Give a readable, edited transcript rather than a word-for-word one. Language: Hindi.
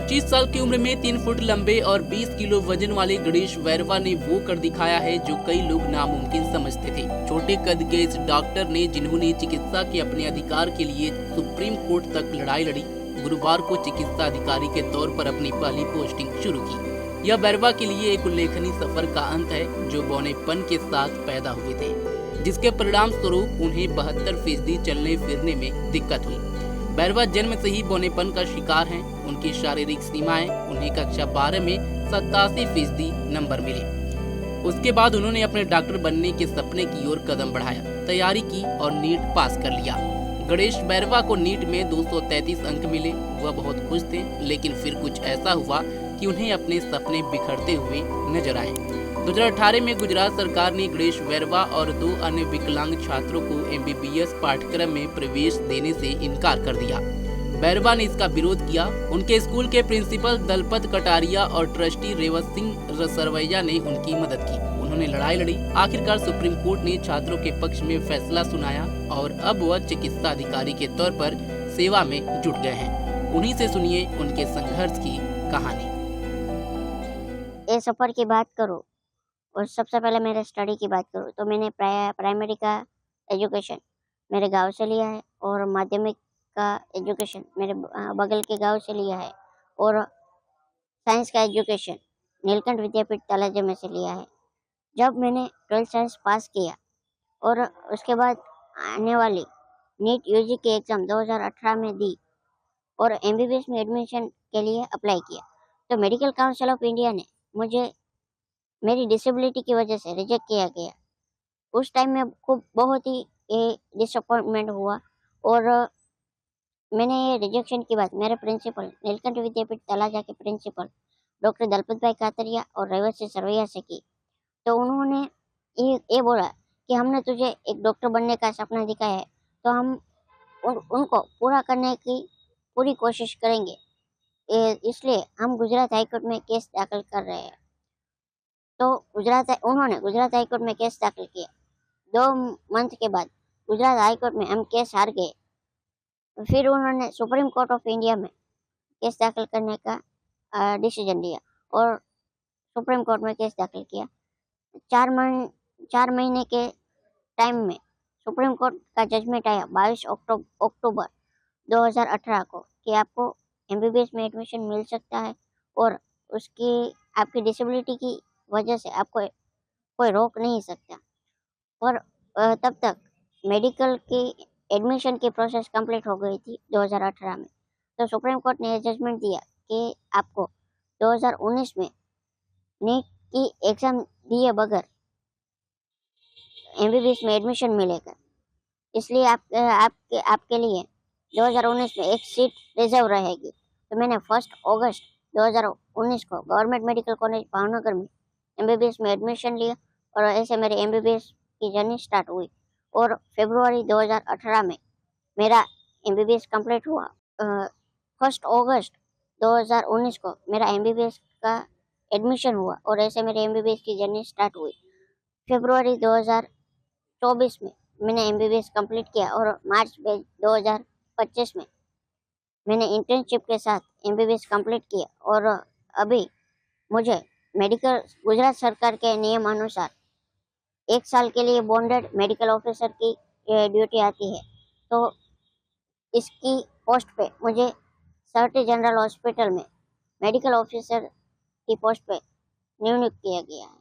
25 साल की उम्र में 3 फुट लंबे और 20 किलो वजन वाले गणेश वैरवा ने वो कर दिखाया है जो कई लोग नामुमकिन समझते थे। छोटे कद के इस डॉक्टर ने, जिन्होंने चिकित्सा के अपने अधिकार के लिए सुप्रीम कोर्ट तक लड़ाई लड़ी, गुरुवार को चिकित्सा अधिकारी के तौर पर अपनी पहली पोस्टिंग शुरू की। यह वैरवा के लिए एक उल्लेखनीय सफर का अंत है, जो बौनेपन के साथ पैदा हुए थे, जिसके परिणाम स्वरूप उन्हें 72% चलने फिरने में दिक्कत हुई। वैरवा जन्म से ही बौनेपन का शिकार हैं। उनकी शारीरिक सीमाएं, उन्हें कक्षा 12 में 87% नंबर मिले। उसके बाद उन्होंने अपने डॉक्टर बनने के सपने की ओर कदम बढ़ाया, तैयारी की और नीट पास कर लिया। गणेश वैरवा को नीट में 233 अंक मिले। वह बहुत खुश थे, लेकिन फिर कुछ ऐसा हुआ कि उन्हें अपने सपने बिखरते हुए नजर आए। 2018 में गुजरात सरकार ने गणेश वैरवा और 2 अन्य विकलांग छात्रों को MBBS पाठ्यक्रम में प्रवेश देने से इनकार कर दिया। वैरवा ने इसका विरोध किया। उनके स्कूल के प्रिंसिपल दलपत कटारिया और ट्रस्टी रेवत सिंह सरवैया ने उनकी मदद की। उन्होंने लड़ाई लड़ी। आखिरकार सुप्रीम कोर्ट ने छात्रों के पक्ष में फैसला सुनाया और अब वह चिकित्सा अधिकारी के तौर पर सेवा में जुट गए हैं। उन्हीं से सुनिए उनके संघर्ष की कहानी। ये सफर की बात करूँ और सबसे पहले मेरे स्टडी की बात करूँ तो मैंने प्राइमरी का एजुकेशन मेरे गांव से लिया है और माध्यमिक का एजुकेशन मेरे बगल के गांव से लिया है और साइंस का एजुकेशन नीलकंठ विद्यापीठ तलाजा में से लिया है। जब मैंने 12th साइंस पास किया और उसके बाद आने वाली नीट UG की एग्ज़ाम 2018 में दी और MBBS में एडमिशन के लिए अप्लाई किया, तो मेडिकल काउंसिल ऑफ इंडिया ने मुझे मेरी डिसेबिलिटी की वजह से रिजेक्ट किया गया। उस टाइम में खूब बहुत ही डिसअपॉइंटमेंट हुआ और मैंने ये रिजेक्शन की बात मेरे प्रिंसिपल नीलकंठ विद्यापीठ तलाजा के प्रिंसिपल डॉक्टर दलपत भाई कातरिया और रेवत सिंह सरवैया से की। तो उन्होंने ये बोला कि हमने तुझे एक डॉक्टर बनने का सपना दिखाया है, तो हम उनको पूरा करने की पूरी कोशिश करेंगे। इसलिए हम गुजरात हाईकोर्ट में केस दाखिल कर रहे हैं। तो उन्होंने गुजरात हाईकोर्ट में केस दाखिल किया। 2 मंथ के बाद गुजरात हाईकोर्ट में हम केस हार गए। फिर उन्होंने सुप्रीम कोर्ट ऑफ इंडिया में केस दाखिल करने का डिसीजन लिया और सुप्रीम कोर्ट में केस दाखिल किया। 4 महीने के टाइम में सुप्रीम कोर्ट का जजमेंट आया 22 अक्टूबर 2018 को कि आपको MBBS में एडमिशन मिल सकता है और उसकी आपकी डिसेबिलिटी की वजह से आपको कोई रोक नहीं सकता। और तब तक मेडिकल की एडमिशन की प्रोसेस कंप्लीट हो गई थी 2018 में। तो सुप्रीम कोर्ट ने जजमेंट दिया कि आपको 2019 में नीट की एग्ज़ाम दिए बगैर MBBS में एडमिशन मिलेगा। इसलिए आपके लिए 2019 में एक सीट रिजर्व रहेगी। तो मैंने 1 अगस्त 2019 को गवर्नमेंट मेडिकल कॉलेज भावनगर में MBBS में एडमिशन लिया और ऐसे मेरी MBBS की जर्नी स्टार्ट हुई और फरवरी 2018 में मेरा MBBS कंप्लीट हुआ। 1 अगस्त 2019 को मेरा MBBS का एडमिशन हुआ और ऐसे मेरी MBBS की जर्नी स्टार्ट हुई। फरवरी 2024 में मैंने MBBS कंप्लीट किया और मार्च 2025 में मैंने इंटर्नशिप के साथ MBBS कंप्लीट किया और अभी मुझे गुजरात सरकार के नियम अनुसार 1 साल के लिए बॉन्डेड मेडिकल ऑफिसर की ड्यूटी आती है। तो इसकी पोस्ट पे मुझे सर्टी जनरल हॉस्पिटल में मेडिकल ऑफिसर की पोस्ट पे नियुक्त किया गया है।